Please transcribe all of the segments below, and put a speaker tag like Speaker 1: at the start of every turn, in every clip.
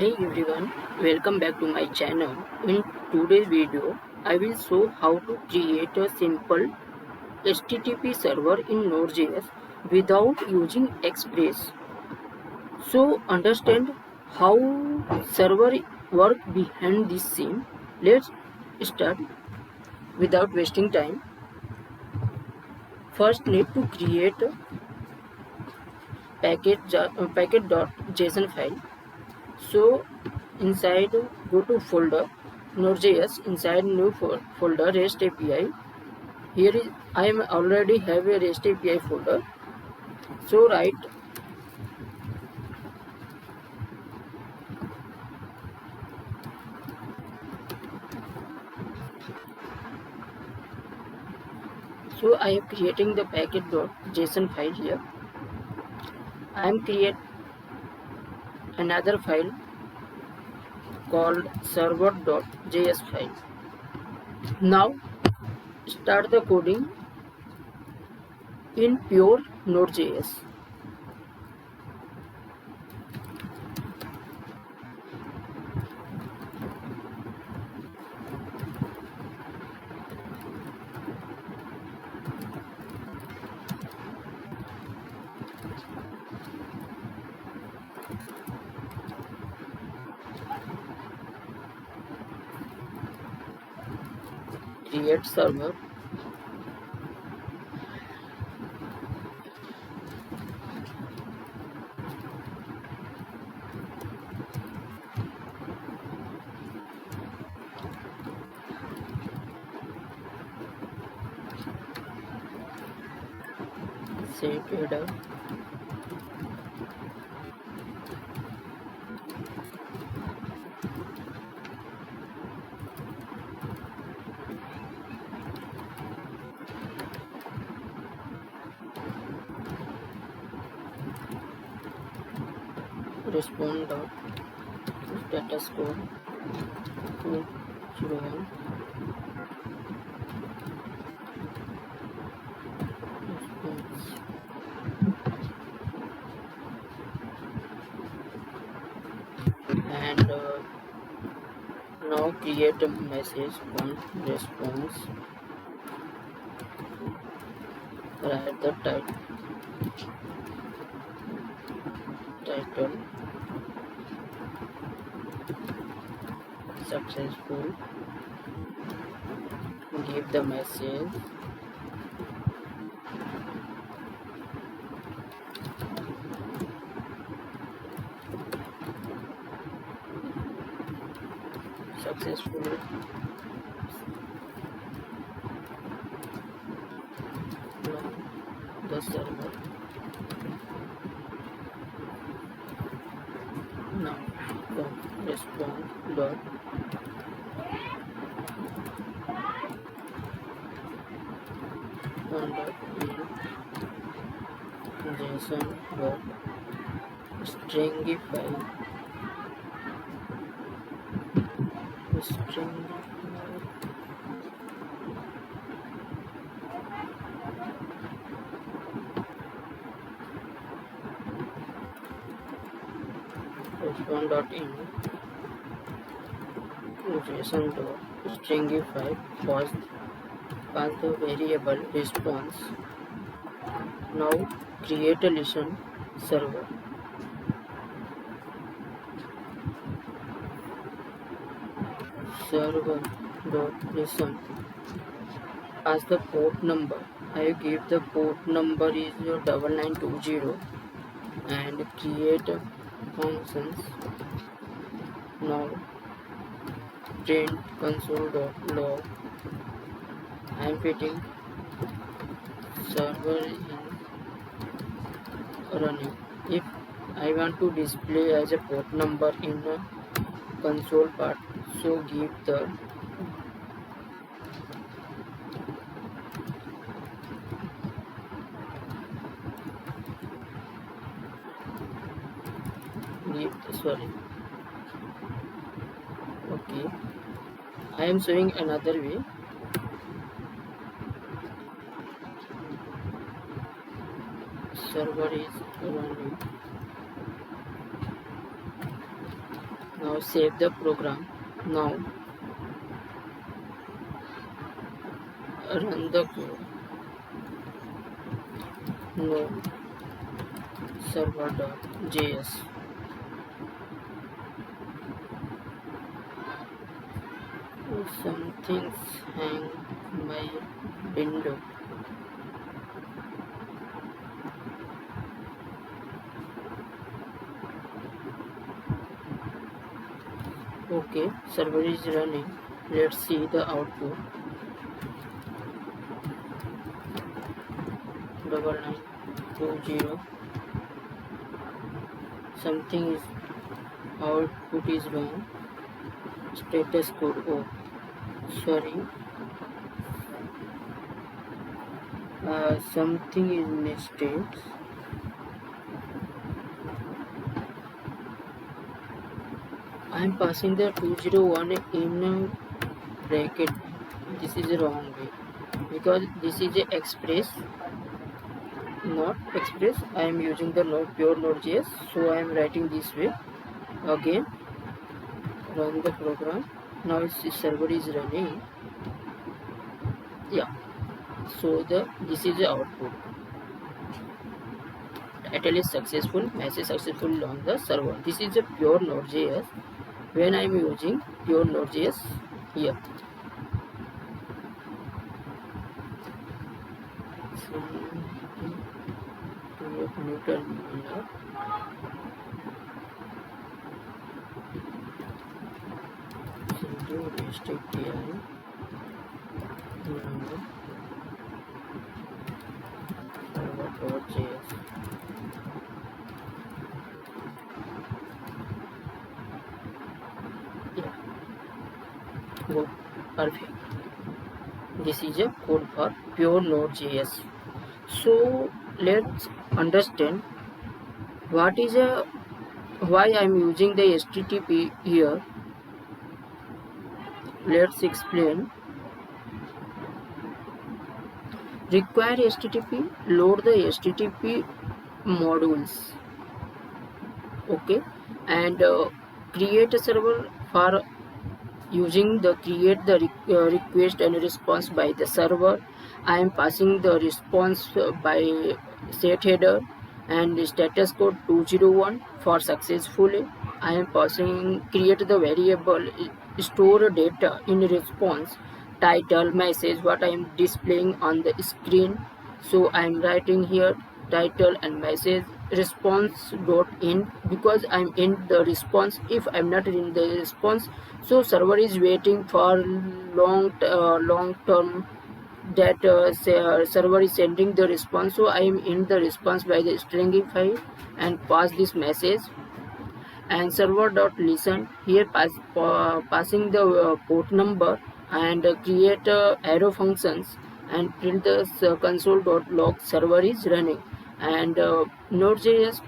Speaker 1: Hey everyone, welcome back to my channel. In today's video, I will show how to create a simple HTTP server in Node.js without using Express. So understand how server work behind this scene. Let's start without wasting time. First need to create a packet.json file. So inside go to folder Node.js, inside new folder REST API. Here is I am already have a REST API folder. So I am creating the packet.json file here. I am create another file called server.js file. Now start the coding in pure Node.js. Create server. Set header. Respond dot status code 201 response. And now create a message on response. Write the title successful. Give the message. Successful. Now the server. Now respond dot on dot JSON dot stringify string respond dot in JSON dot stringify pass the variable response. Now create a listen server. Server dot listen. Pass the port number. I give the port number is your 9920 and create functions. Now print console.log. I am fitting server is running. If I want to display as a port number in a console part, so give the okay. I am showing another way. Server is running. Now save the program. Now run the code. Node server.js. Something's hang my window. Okay, server is running. Let's see the output. 9920. Something is output is wrong. Status code. Oh, sorry. Something is mistake. I am passing the 201 in bracket. This is the wrong way because this is a express, not express. I am using the node pure Node.js, so I am writing this way. Again, run the program. Now the server is running. Yeah. So this is the output. Title is successful, message successful on the server. This is a pure Node.js. When I am using pure Node.js here. New terminal. Server.js. Yeah. Good. Perfect. This is a code for pure Node.js. So let's understand what is a why I am using the HTTP here. Let's explain. Require HTTP, load the HTTP modules. Okay, and create a server for using the create the request and response by the server. I am passing the response by set header and status code 201 for successfully. I am passing create the variable store data in response, title, message, what I am displaying on the screen. So I am writing here title and message response dot in because I'm in the response. If I'm not in the response, so server is waiting for long term that server is sending the response. So I am in the response by the stringify and pass this message. And server dot listen here passing the port number and create arrow functions and print the console dot log server is running. And Node.js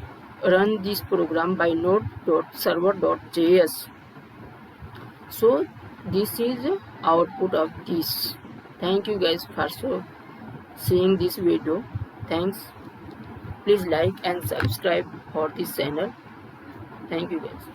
Speaker 1: run this program by node.server.js. So this is output of this. Thank you guys for seeing this video. Thanks. Please like and subscribe for this channel. Thank you guys.